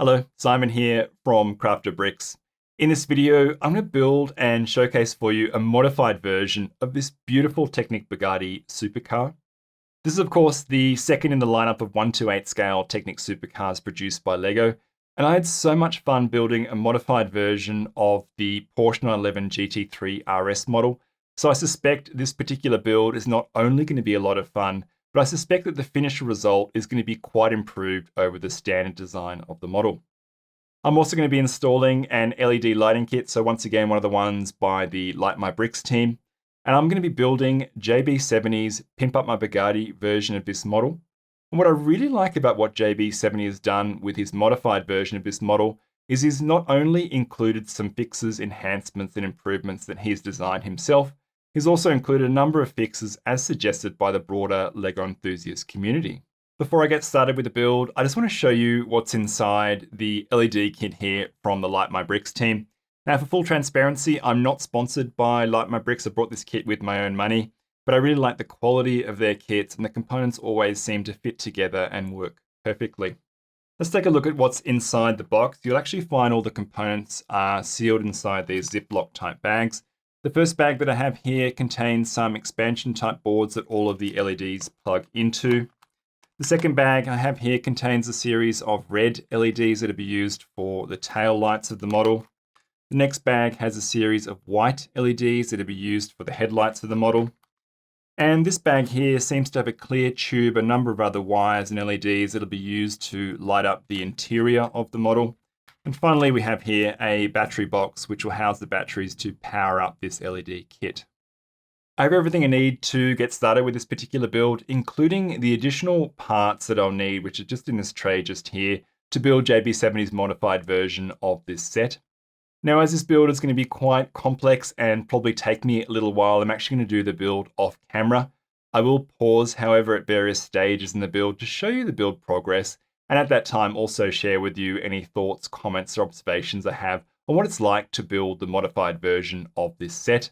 Hello, Simon here from Crafter Bricks. In this video, I'm going to build and showcase for you a modified version of this beautiful Technic Bugatti supercar. This is of course the second in the lineup of 1/8 scale Technic supercars produced by Lego, and I had so much fun building a modified version of the Porsche 911 GT3 RS model, so I suspect this particular build is not only going to be a lot of fun, but I suspect that the finished result is going to be quite improved over the standard design of the model. I'm also going to be installing an LED lighting kit, so once again one of the ones by the Light My Bricks team, and I'm going to be building JB70's Pimp Up My Bugatti version of this model. And what I really like about what JB70 has done with his modified version of this model is he's not only included some fixes, enhancements and improvements that he's designed himself, he's also included a number of fixes as suggested by the broader LEGO enthusiast community. Before I get started with the build, I just want to show you what's inside the LED kit here from the Light My Bricks team. Now, for full transparency, I'm not sponsored by Light My Bricks. I brought this kit with my own money, but I really like the quality of their kits and the components always seem to fit together and work perfectly. Let's take a look at what's inside the box. You'll actually find all the components are sealed inside these Ziploc type bags. The first bag that I have here contains some expansion type boards that all of the LEDs plug into. The second bag I have here contains a series of red LEDs that will be used for the tail lights of the model. The next bag has a series of white LEDs that will be used for the headlights of the model. And this bag here seems to have a clear tube, a number of other wires and LEDs that will be used to light up the interior of the model. And finally, we have here a battery box, which will house the batteries to power up this LED kit. I have everything I need to get started with this particular build, including the additional parts that I'll need, which are just in this tray just here, to build JB70's modified version of this set. Now, as this build is going to be quite complex and probably take me a little while, I'm actually going to do the build off camera. I will pause, however, at various stages in the build to show you the build progress, and at that time also share with you any thoughts, comments, or observations I have on what it's like to build the modified version of this set.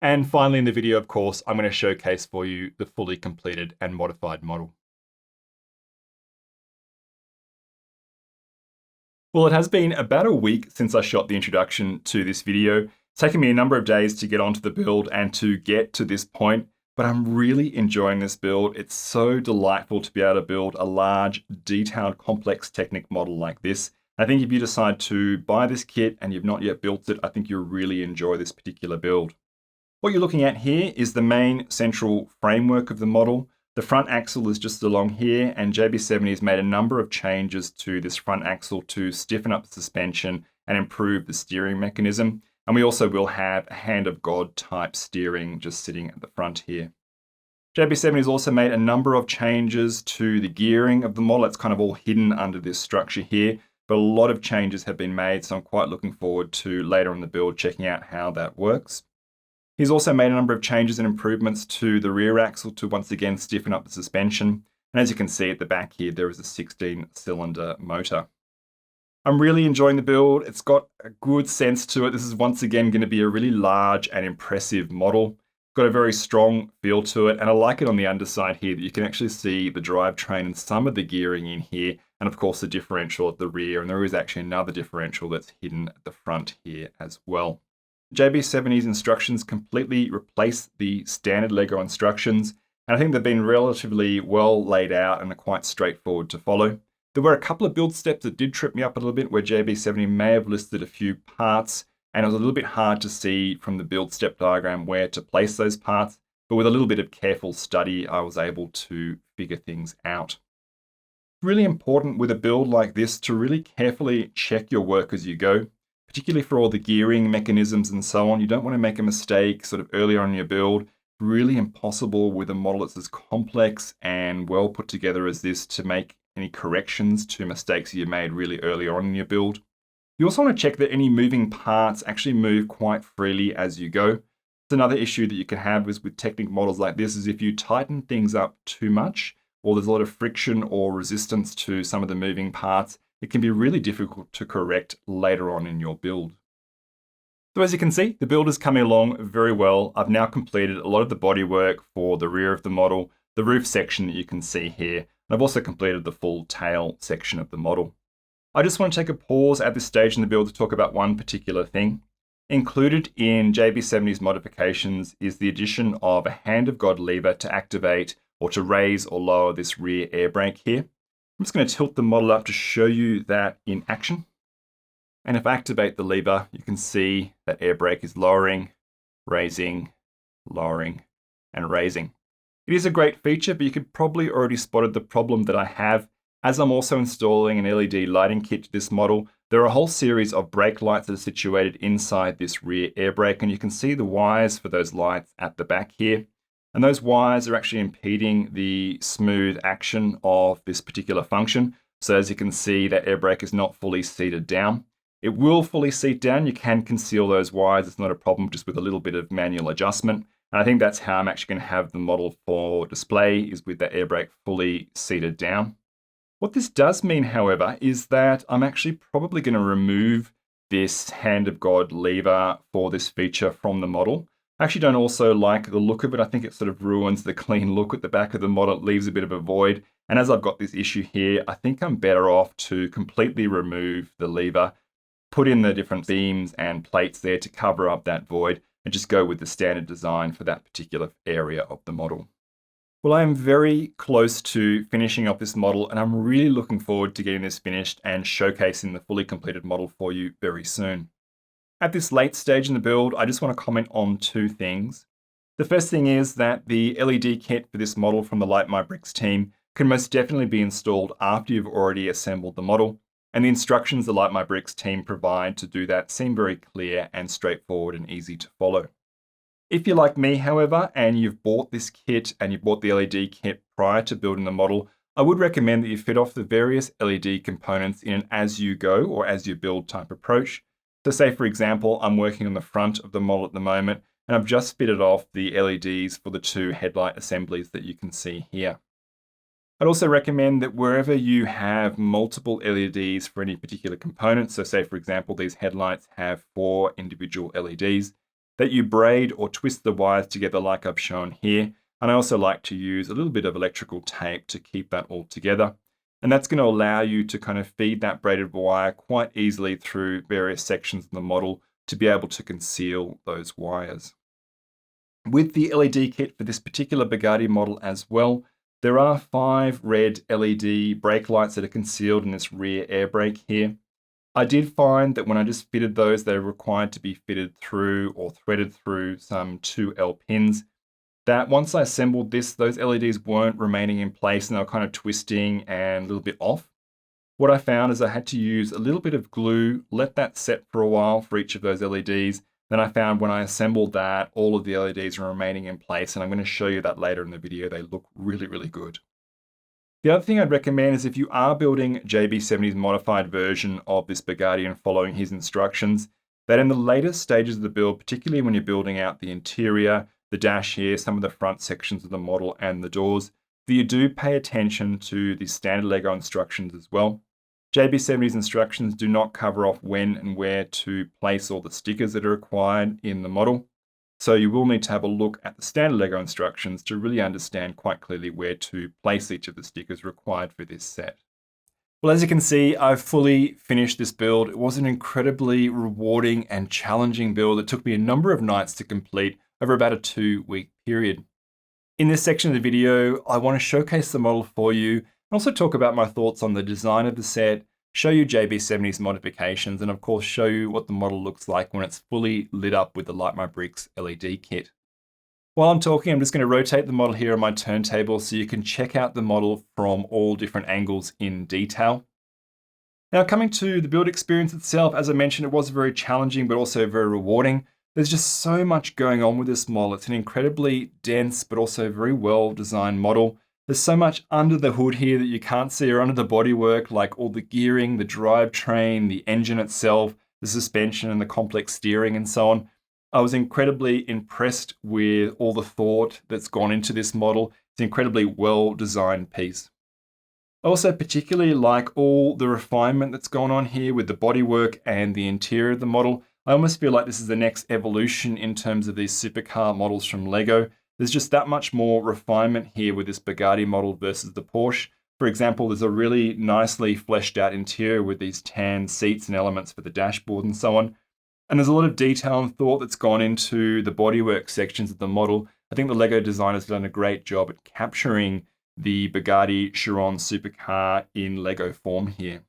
And finally in the video, of course, I'm going to showcase for you the fully completed and modified model. Well, it has been about a week since I shot the introduction to this video. It's taken me a number of days to get onto the build and to get to this point, but I'm really enjoying this build. It's so delightful to be able to build a large, detailed, complex Technic model like this. I think if you decide to buy this kit and you've not yet built it, I think you'll really enjoy this particular build. What you're looking at here is the main central framework of the model. The front axle is just along here, and JB70 has made a number of changes to this front axle to stiffen up the suspension and improve the steering mechanism. And we also will have a hand of God type steering just sitting at the front here. JB70 has also made a number of changes to the gearing of the model. It's kind of all hidden under this structure here, but a lot of changes have been made, so I'm quite looking forward to later in the build checking out how that works. He's also made a number of changes and improvements to the rear axle to once again stiffen up the suspension. And as you can see at the back here, there is a 16-cylinder motor. I'm really enjoying the build. It's got a good sense to it. This is once again going to be a really large and impressive model. It's got a very strong feel to it. And I like it on the underside here that you can actually see the drivetrain and some of the gearing in here. And of course the differential at the rear. And there is actually another differential that's hidden at the front here as well. JB70's instructions completely replace the standard Lego instructions, and I think they've been relatively well laid out and are quite straightforward to follow. There were a couple of build steps that did trip me up a little bit, where JB70 may have listed a few parts, and it was a little bit hard to see from the build step diagram where to place those parts, but with a little bit of careful study, I was able to figure things out. It's really important with a build like this to really carefully check your work as you go. Particularly for all the gearing mechanisms and so on. You don't want to make a mistake sort of earlier on in your build. Really impossible with a model that's as complex and well put together as this to make any corrections to mistakes you made really early on in your build. You also want to check that any moving parts actually move quite freely as you go. It's another issue that you can have with Technic models like this is if you tighten things up too much, or there's a lot of friction or resistance to some of the moving parts, it can be really difficult to correct later on in your build. So as you can see, the build is coming along very well. I've now completed a lot of the bodywork for the rear of the model, the roof section that you can see here, and I've also completed the full tail section of the model. I just want to take a pause at this stage in the build to talk about one particular thing. Included in JB70's modifications is the addition of a hand of God lever to activate or to raise or lower this rear air brake here. I'm just going to tilt the model up to show you that in action. And if I activate the lever, you can see that air brake is lowering, raising, lowering, and raising. It is a great feature, but you could probably already spotted the problem that I have. As I'm also installing an LED lighting kit to this model, there are a whole series of brake lights that are situated inside this rear air brake, and you can see the wires for those lights at the back here. And those wires are actually impeding the smooth action of this particular function. So as you can see, that air brake is not fully seated down. It will fully seat down. You can conceal those wires. It's not a problem, just with a little bit of manual adjustment. And I think that's how I'm actually going to have the model for display, is with the air brake fully seated down. What this does mean, however, is that I'm actually probably going to remove this hand of God lever for this feature from the model. I actually don't also like the look of it. I think it sort of ruins the clean look at the back of the model. It leaves a bit of a void. And as I've got this issue here, I think I'm better off to completely remove the lever, put in the different beams and plates there to cover up that void, and just go with the standard design for that particular area of the model. Well, I am very close to finishing up this model, and I'm really looking forward to getting this finished and showcasing the fully completed model for you very soon. At this late stage in the build, I just want to comment on two things. The first thing is that the LED kit for this model from the Light My Bricks team can most definitely be installed after you've already assembled the model, and the instructions the Light My Bricks team provide to do that seem very clear and straightforward and easy to follow. If you're like me, however, and you've bought this kit and you bought the LED kit prior to building the model, I would recommend that you fit off the various LED components in an as-you-go or as-you-build type approach. So say, for example, I'm working on the front of the model at the moment, and I've just fitted off the LEDs for the two headlight assemblies that you can see here. I'd also recommend that wherever you have multiple LEDs for any particular component, so say, for example, these headlights have 4 individual LEDs, that you braid or twist the wires together like I've shown here. And I also like to use a little bit of electrical tape to keep that all together. And that's going to allow you to kind of feed that braided wire quite easily through various sections of the model to be able to conceal those wires. With the LED kit for this particular Bugatti model as well, there are 5 red LED brake lights that are concealed in this rear air brake here. I did find that when I just fitted those, they were required to be fitted through or threaded through some 2L pins. That once I assembled this, those LEDs weren't remaining in place and they were kind of twisting and a little bit off. What I found is I had to use a little bit of glue, let that set for a while for each of those LEDs. Then I found when I assembled that, all of the LEDs are remaining in place, and I'm going to show you that later in the video. They look really, really good. The other thing I'd recommend is if you are building JB70's modified version of this Bugatti and following his instructions, that in the later stages of the build, particularly when you're building out the interior, the dash here, some of the front sections of the model and the doors, that you do pay attention to the standard Lego instructions as well. JB70's instructions do not cover off when and where to place all the stickers that are required in the model. So you will need to have a look at the standard Lego instructions to really understand quite clearly where to place each of the stickers required for this set. Well, as you can see, I've fully finished this build. It was an incredibly rewarding and challenging build. It took me a number of nights to complete over about a 2-week period. In this section of the video, I want to showcase the model for you and also talk about my thoughts on the design of the set, show you JB70's modifications, and of course show you what the model looks like when it's fully lit up with the Light My Bricks LED kit. While I'm talking, I'm just going to rotate the model here on my turntable so you can check out the model from all different angles in detail. Now, coming to the build experience itself, as I mentioned, it was very challenging but also very rewarding. There's just so much going on with this model. It's an incredibly dense but also very well designed model. There's so much under the hood here that you can't see, or under the bodywork, like all the gearing, the drivetrain, the engine itself, the suspension and the complex steering and so on. I was incredibly impressed with all the thought that's gone into this model. It's an incredibly well-designed piece. I also particularly like all the refinement that's gone on here with the bodywork and the interior of the model. I almost feel like this is the next evolution in terms of these supercar models from Lego. There's just that much more refinement here with this Bugatti model versus the Porsche. For example, there's a really nicely fleshed out interior with these tan seats and elements for the dashboard and so on. And there's a lot of detail and thought that's gone into the bodywork sections of the model. I think the Lego designers have done a great job at capturing the Bugatti Chiron supercar in Lego form here.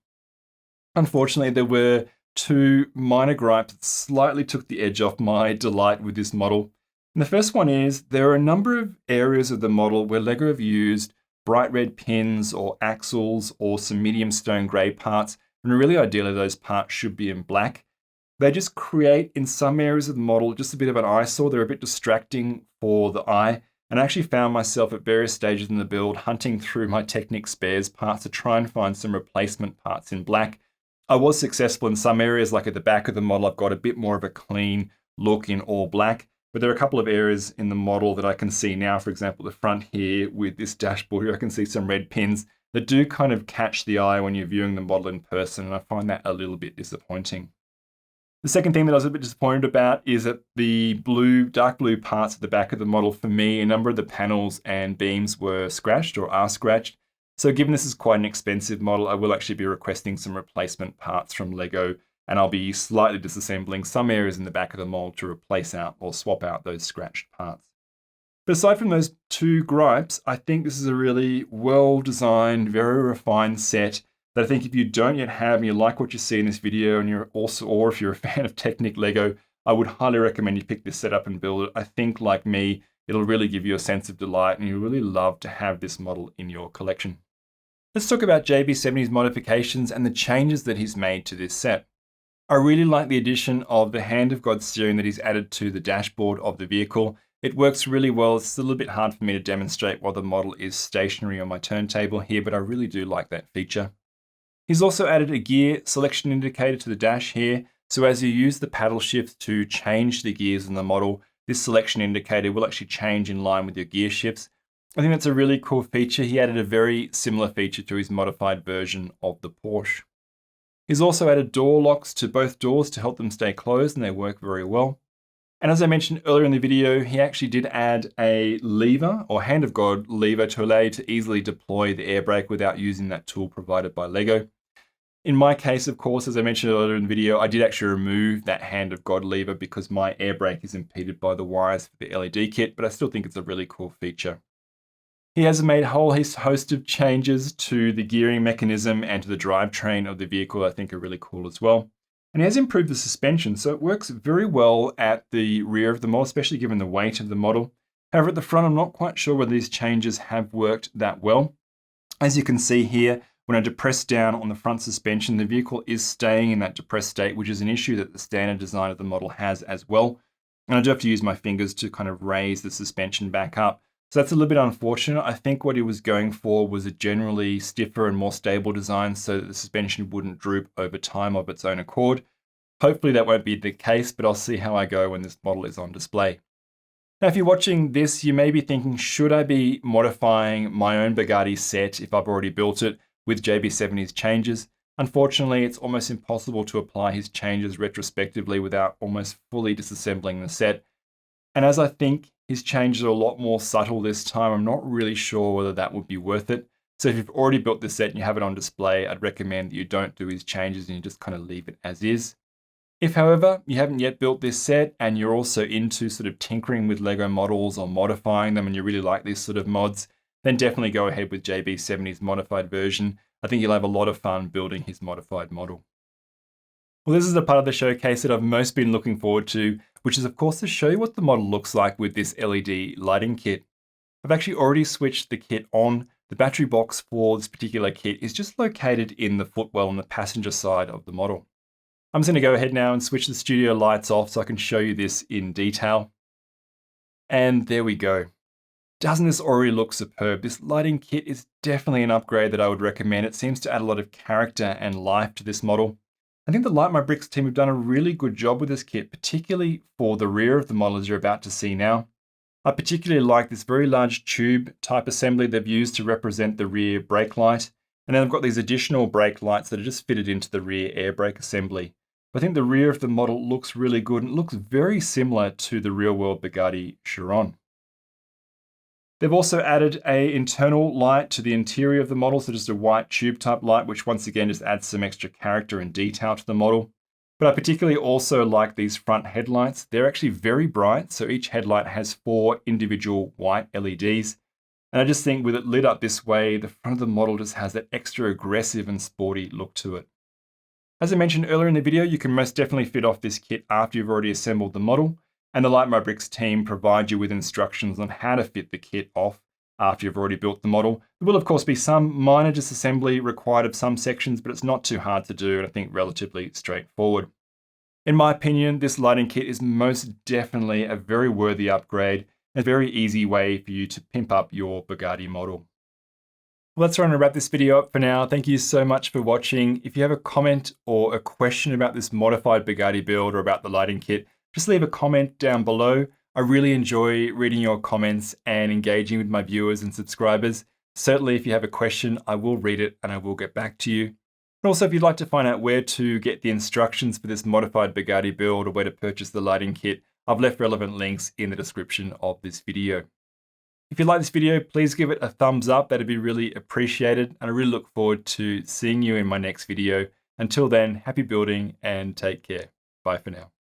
Unfortunately, there were two minor gripes that slightly took the edge off my delight with this model. And the first one is there are a number of areas of the model where Lego have used bright red pins or axles or some medium stone grey parts, and really ideally those parts should be in black. They just create, in some areas of the model, just a bit of an eyesore. They're a bit distracting for the eye. And I actually found myself at various stages in the build hunting through my Technic spares parts to try and find some replacement parts in black. I was successful in some areas, like at the back of the model, I've got a bit more of a clean look in all black. But there are a couple of areas in the model that I can see now, for example, the front here with this dashboard here, I can see some red pins that do kind of catch the eye when you're viewing the model in person, and I find that a little bit disappointing. The second thing that I was a bit disappointed about is that the dark blue parts at the back of the model, for me, a number of the panels and beams were scratched or are scratched. So given this is quite an expensive model, I will actually be requesting some replacement parts from Lego, and I'll be slightly disassembling some areas in the back of the model to replace out or swap out those scratched parts. But aside from those two gripes, I think this is a really well-designed, very refined set that I think if you don't yet have and you like what you see in this video, and you're also, or if you're a fan of Technic Lego, I would highly recommend you pick this set up and build it. I think, like me, it'll really give you a sense of delight, and you'll really love to have this model in your collection. Let's talk about JB70's modifications and the changes that he's made to this set. I really like the addition of the Hand of God steering that he's added to the dashboard of the vehicle. It works really well. It's a little bit hard for me to demonstrate while the model is stationary on my turntable here, but I really do like that feature. He's also added a gear selection indicator to the dash here, so as you use the paddle shift to change the gears in the model, this selection indicator will actually change in line with your gear shifts. I think that's a really cool feature. He added a very similar feature to his modified version of the Porsche. He's also added door locks to both doors to help them stay closed, and they work very well. And as I mentioned earlier in the video, he actually did add a lever or Hand of God lever to allow you to easily deploy the air brake without using that tool provided by Lego. In my case, of course, as I mentioned earlier in the video, I did actually remove that Hand of God lever because my air brake is impeded by the wires for the LED kit, but I still think it's a really cool feature. He has made a whole host of changes to the gearing mechanism and to the drivetrain of the vehicle I think are really cool as well. And he has improved the suspension, so it works very well at the rear of the model, especially given the weight of the model. However, at the front, I'm not quite sure whether these changes have worked that well. As you can see here, when I depress down on the front suspension, the vehicle is staying in that depressed state, which is an issue that the standard design of the model has as well. And I do have to use my fingers to kind of raise the suspension back up. So that's a little bit unfortunate. I think what he was going for was a generally stiffer and more stable design so that the suspension wouldn't droop over time of its own accord. Hopefully that won't be the case, but I'll see how I go when this model is on display. Now, if you're watching this, you may be thinking, should I be modifying my own Bugatti set if I've already built it with JB70's changes? Unfortunately, it's almost impossible to apply his changes retrospectively without almost fully disassembling the set. And as I think his changes are a lot more subtle this time, I'm not really sure whether that would be worth it. So if you've already built this set and you have it on display, I'd recommend that you don't do his changes and you just kind of leave it as is. If, however, you haven't yet built this set and you're also into sort of tinkering with Lego models or modifying them and you really like these sort of mods, then definitely go ahead with JB70's modified version. I think you'll have a lot of fun building his modified model. Well, this is the part of the showcase that I've most been looking forward to, which is of course to show you what the model looks like with this LED lighting kit. I've actually already switched the kit on. The battery box for this particular kit is just located in the footwell on the passenger side of the model. I'm just going to go ahead now and switch the studio lights off so I can show you this in detail. And there we go. Doesn't this already look superb? This lighting kit is definitely an upgrade that I would recommend. It seems to add a lot of character and life to this model. I think the Light My Bricks team have done a really good job with this kit, particularly for the rear of the model as you're about to see now. I particularly like this very large tube type assembly they've used to represent the rear brake light. And then I've got these additional brake lights that are just fitted into the rear air brake assembly. I think the rear of the model looks really good and it looks very similar to the real world Bugatti Chiron. They've also added an internal light to the interior of the model, so just a white tube type light, which once again just adds some extra character and detail to the model. But I particularly also like these front headlights. They're actually very bright, so each headlight has 4 individual white LEDs. And I just think with it lit up this way, the front of the model just has that extra aggressive and sporty look to it. As I mentioned earlier in the video, you can most definitely fit off this kit after you've already assembled the model, and the Light My Bricks team provide you with instructions on how to fit the kit off after you've already built the model. There will of course be some minor disassembly required of some sections, but it's not too hard to do and I think relatively straightforward. In my opinion, this lighting kit is most definitely a very worthy upgrade, and a very easy way for you to pimp up your Bugatti model. Well, that's going to wrap this video up for now. Thank you so much for watching. If you have a comment or a question about this modified Bugatti build or about the lighting kit, just leave a comment down below. I really enjoy reading your comments and engaging with my viewers and subscribers. Certainly, if you have a question, I will read it and I will get back to you. And also, if you'd like to find out where to get the instructions for this modified Bugatti build or where to purchase the lighting kit, I've left relevant links in the description of this video. If you like this video, please give it a thumbs up. That'd be really appreciated. And I really look forward to seeing you in my next video. Until then, happy building and take care. Bye for now.